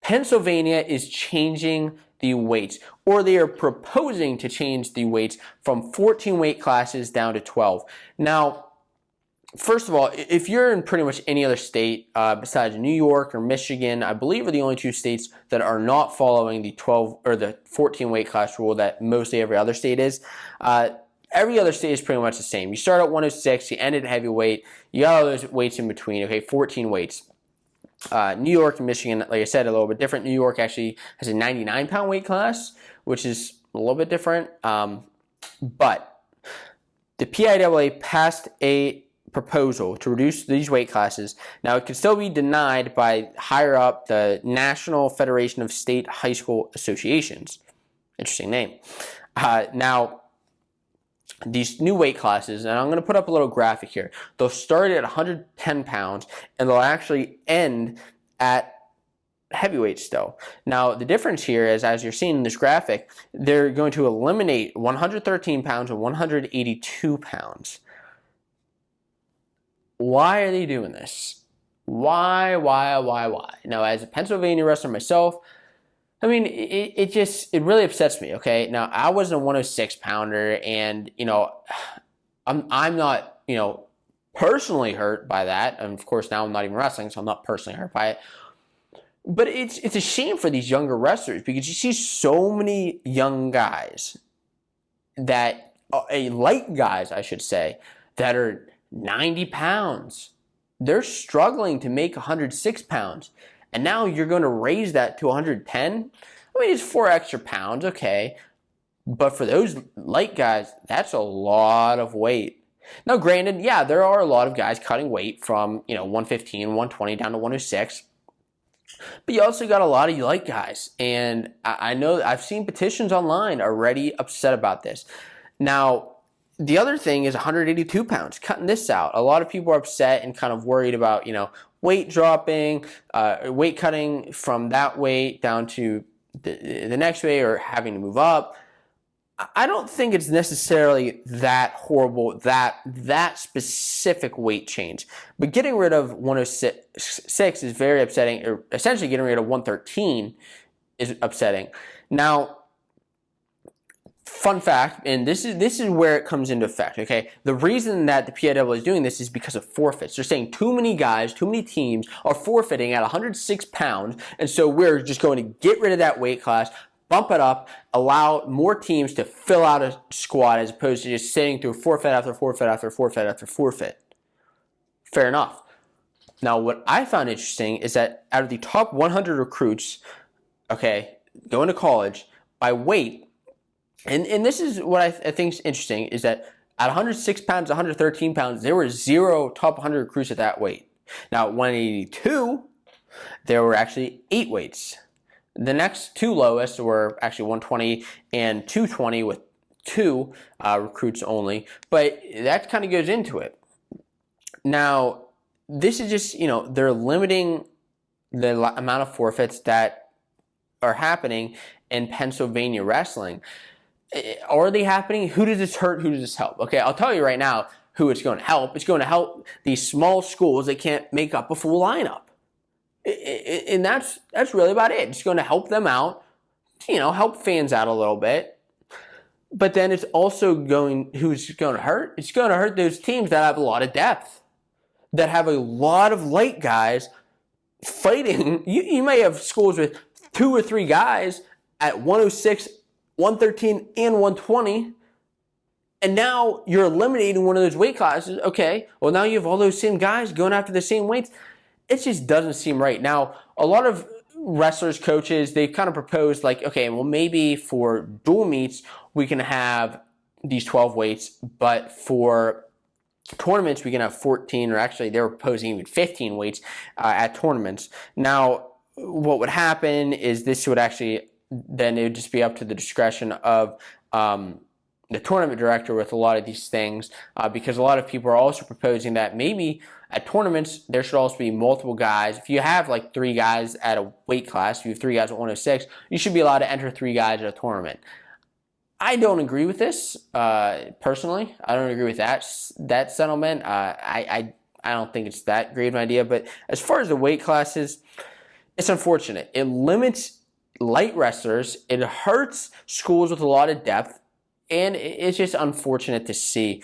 Pennsylvania is changing the weights, or they are proposing to change the weights from 14 weight classes down to 12. Now, first of all, if you're in pretty much any other state besides New York or Michigan, I believe are the only two states that are not following the 12 or the 14 weight class rule that mostly every other state is. Every other state is pretty much the same. You start at 106, you end at heavyweight, you got all those weights in between. Okay, 14 weights. New York and Michigan, like I said, a little bit different. New York actually has a 99-pound weight class, which is a little bit different. But the PIAA passed a proposal to reduce these weight classes. Now, it can still be denied by higher up the National Federation of State High School Associations. Interesting name. Now, these new weight classes, and I'm going to put up a little graphic here. They'll start at 110 pounds, and they'll actually end at heavyweight still. Now, the difference here is, as you're seeing in this graphic, they're going to eliminate 113 pounds and 182 pounds. Why are they doing this? Why? Now, as a Pennsylvania wrestler myself, I mean, it really upsets me, okay? Now, I was a 106 pounder, and, I'm not, personally hurt by that. And of course, now I'm not even wrestling, so I'm not personally hurt by it. But it's a shame for these younger wrestlers, because you see so many young guys light guys, I should say, that are 90 pounds. They're struggling to make 106 pounds. And now you're going to raise that to 110? I mean, it's 4 extra pounds, okay. But for those light guys, that's a lot of weight. Now, granted, yeah, there are a lot of guys cutting weight from, 115, 120 down to 106. But you also got a lot of light guys. And I know I've seen petitions online already upset about this. Now, the other thing is 182 pounds, cutting this out. A lot of people are upset and kind of worried about, weight dropping, weight cutting from that weight down to the next weight, or having to move up. I don't think it's necessarily that horrible, that specific weight change. But getting rid of 106 is very upsetting, or essentially getting rid of 113 is upsetting. Now, fun fact, and this is where it comes into effect, okay? The reason that the PIAA is doing this is because of forfeits. They're saying too many guys, too many teams are forfeiting at 106 pounds, and so we're just going to get rid of that weight class, bump it up, allow more teams to fill out a squad as opposed to just sitting through forfeit after forfeit after forfeit after forfeit. Fair enough. Now, what I found interesting is that out of the top 100 recruits, okay, going to college, by weight, and this is what I think is interesting, is that at 106 pounds, 113 pounds, there were 0 top 100 recruits at that weight. Now, at 182, there were actually 8 weights. The next 2 lowest were actually 120 and 220 with 2 recruits only, but that kind of goes into it. Now, this is just, they're limiting the amount of forfeits that are happening in Pennsylvania wrestling. Are they happening? Who does this hurt? Who does this help? Okay, I'll tell you right now who it's going to help. It's going to help these small schools that can't make up a full lineup. And that's really about it. It's going to help them out, help fans out a little bit. But then it's also who's going to hurt? It's going to hurt those teams that have a lot of depth, that have a lot of light guys fighting. You may have schools with 2 or 3 guys at 106, 113, and 120, and now you're eliminating one of those weight classes. Okay, well, now you have all those same guys going after the same weights. It just doesn't seem right. Now, a lot of wrestlers, coaches, they've kind of proposed, like, okay, well, maybe for dual meets, we can have these 12 weights, but for tournaments, we can have 14, or actually, they were proposing even 15 weights at tournaments. Now, what would happen is this would actually, then it would just be up to the discretion of the tournament director with a lot of these things, because a lot of people are also proposing that maybe at tournaments there should also be multiple guys. If you have like 3 guys at a weight class, if you have 3 guys at 106, you should be allowed to enter 3 guys at a tournament. I don't agree with this personally. I don't agree with that settlement. I don't think it's that great of an idea. But as far as the weight classes, It's unfortunate. It limits light wrestlers. It hurts schools with a lot of depth. And it's just unfortunate to see.